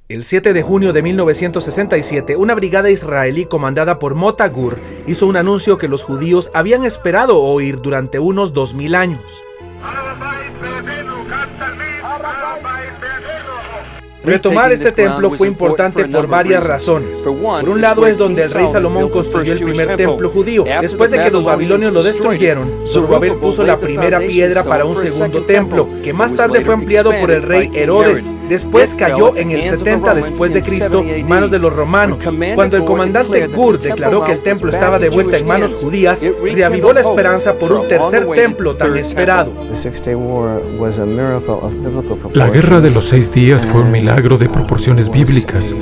El 7 de junio de 1967, una brigada israelí comandada por Mota Gur hizo un anuncio que los judíos habían esperado oír durante unos 2000 años. Retomar este templo fue importante por varias razones. Por un lado es donde el rey Salomón construyó el primer templo judío. Después de que los babilonios lo destruyeron, Zorobabel puso la primera piedra para un segundo templo, que más tarde fue ampliado por el rey Herodes. Después cayó en el 70 después de Cristo en manos de los romanos. Cuando el comandante Gur declaró que el templo estaba de vuelta en manos judías, reavivó la esperanza por un tercer templo tan esperado. La Guerra de los 6 días fue un milagro de proporciones bíblicas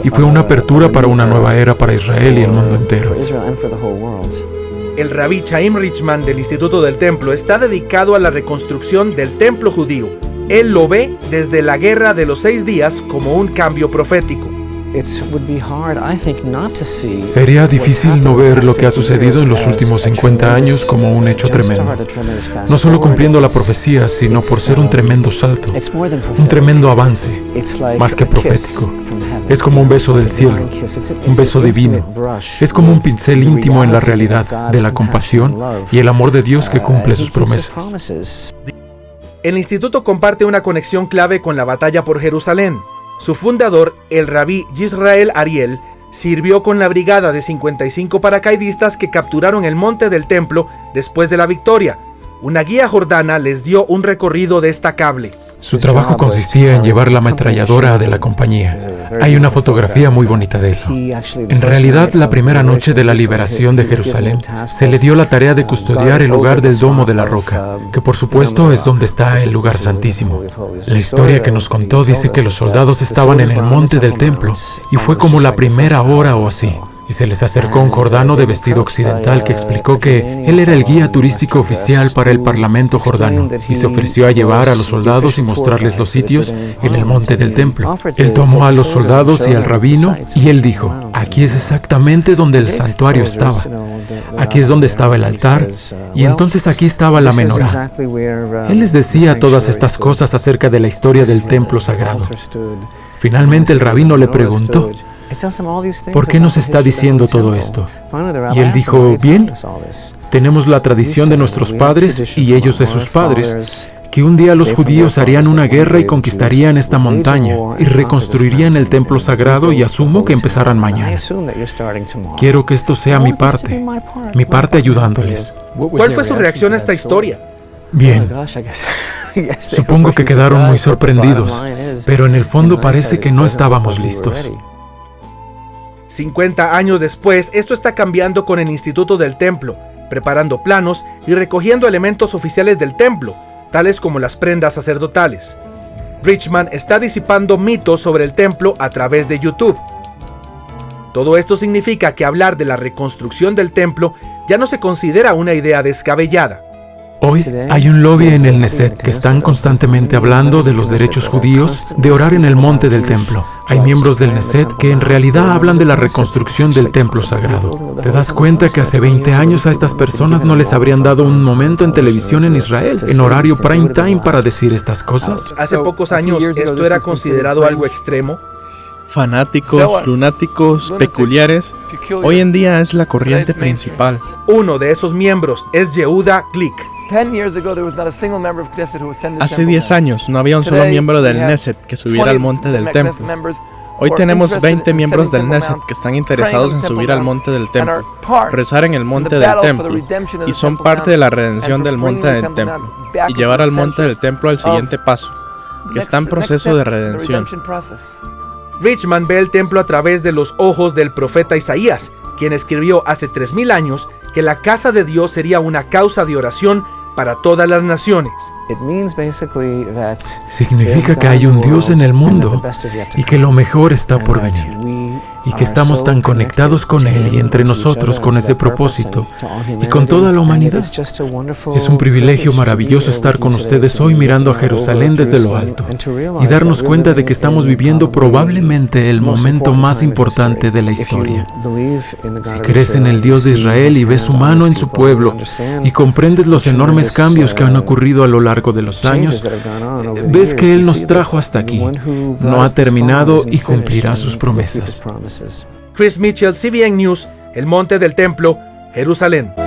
y fue una apertura para una nueva era para Israel y el mundo entero. El rabí Chaim Richman del Instituto del Templo está dedicado a la reconstrucción del templo judío. Él lo ve desde la Guerra de los 6 días como un cambio profético. Sería difícil no ver lo que ha sucedido en los últimos 50 años como un hecho tremendo. No solo cumpliendo la profecía, sino por ser un tremendo salto, un tremendo avance, más que profético. Es como un beso del cielo, un beso divino. Es como un pincel íntimo en la realidad de la compasión y el amor de Dios que cumple sus promesas. El instituto comparte una conexión clave con la batalla por Jerusalén. Su fundador, el rabí Yisrael Ariel, sirvió con la brigada de 55 paracaidistas que capturaron el monte del templo después de la victoria. Una guía jordana les dio un recorrido destacable. Su trabajo consistía en llevar la ametralladora de la compañía. Hay una fotografía muy bonita de eso. En realidad, la primera noche de la liberación de Jerusalén, se le dio la tarea de custodiar el lugar del Domo de la Roca, que por supuesto es donde está el lugar santísimo. La historia que nos contó dice que los soldados estaban en el monte del templo, y fue como la primera hora o así. Y se les acercó un jordano de vestido occidental que explicó que él era el guía turístico oficial para el Parlamento jordano y se ofreció a llevar a los soldados y mostrarles los sitios en el monte del templo. Él tomó a los soldados y al rabino y él dijo: aquí es exactamente donde el santuario estaba. Aquí es donde estaba el altar y entonces aquí estaba la menorá. Él les decía todas estas cosas acerca de la historia del templo sagrado. Finalmente el rabino le preguntó: ¿por qué nos está diciendo todo esto? Y él dijo: bien, tenemos la tradición de nuestros padres y ellos de sus padres, que un día los judíos harían una guerra y conquistarían esta montaña y reconstruirían el templo sagrado y asumo que empezarán mañana. Quiero que esto sea mi parte ayudándoles. ¿Cuál fue su reacción a esta historia? Bien, supongo que quedaron muy sorprendidos, pero en el fondo parece que no estábamos listos. 50 años después, esto está cambiando con el Instituto del Templo, preparando planos y recogiendo elementos oficiales del templo, tales como las prendas sacerdotales. Richman está disipando mitos sobre el templo a través de YouTube. Todo esto significa que hablar de la reconstrucción del templo ya no se considera una idea descabellada. Hoy hay un lobby en el Knesset que están constantemente hablando de los derechos judíos de orar en el monte del templo. Hay miembros del Knesset que en realidad hablan de la reconstrucción del templo sagrado. ¿Te das cuenta que hace 20 años a estas personas no les habrían dado un momento en televisión en Israel, en horario prime time, para decir estas cosas? Hace pocos años esto era considerado algo extremo. Fanáticos, lunáticos, peculiares, hoy en día es la corriente principal. Uno de esos miembros es Yehuda Glick. Hace 10 años no había un solo miembro del Knesset que subiera al monte del templo. Hoy tenemos 20 miembros del Knesset que están interesados en subir al monte del templo, rezar en el monte del templo, y son parte de la redención del monte del templo, y llevar al monte del templo al siguiente paso, que está en proceso de redención. Richman ve el templo a través de los ojos del profeta Isaías, quien escribió hace 3000 años que la casa de Dios sería una causa de oración para todas las naciones. Significa que hay un Dios en el mundo y que lo mejor está por venir. y que estamos tan conectados con Él y entre nosotros con ese propósito y con toda la humanidad. Es un privilegio maravilloso estar con ustedes hoy mirando a Jerusalén desde lo alto y darnos cuenta de que estamos viviendo probablemente el momento más importante de la historia. Si crees en el Dios de Israel y ves su mano en su pueblo y comprendes los enormes cambios que han ocurrido a lo largo de los años, ves que Él nos trajo hasta aquí, no ha terminado y cumplirá sus promesas. Chris Mitchell, CBN News, el Monte del Templo, Jerusalén.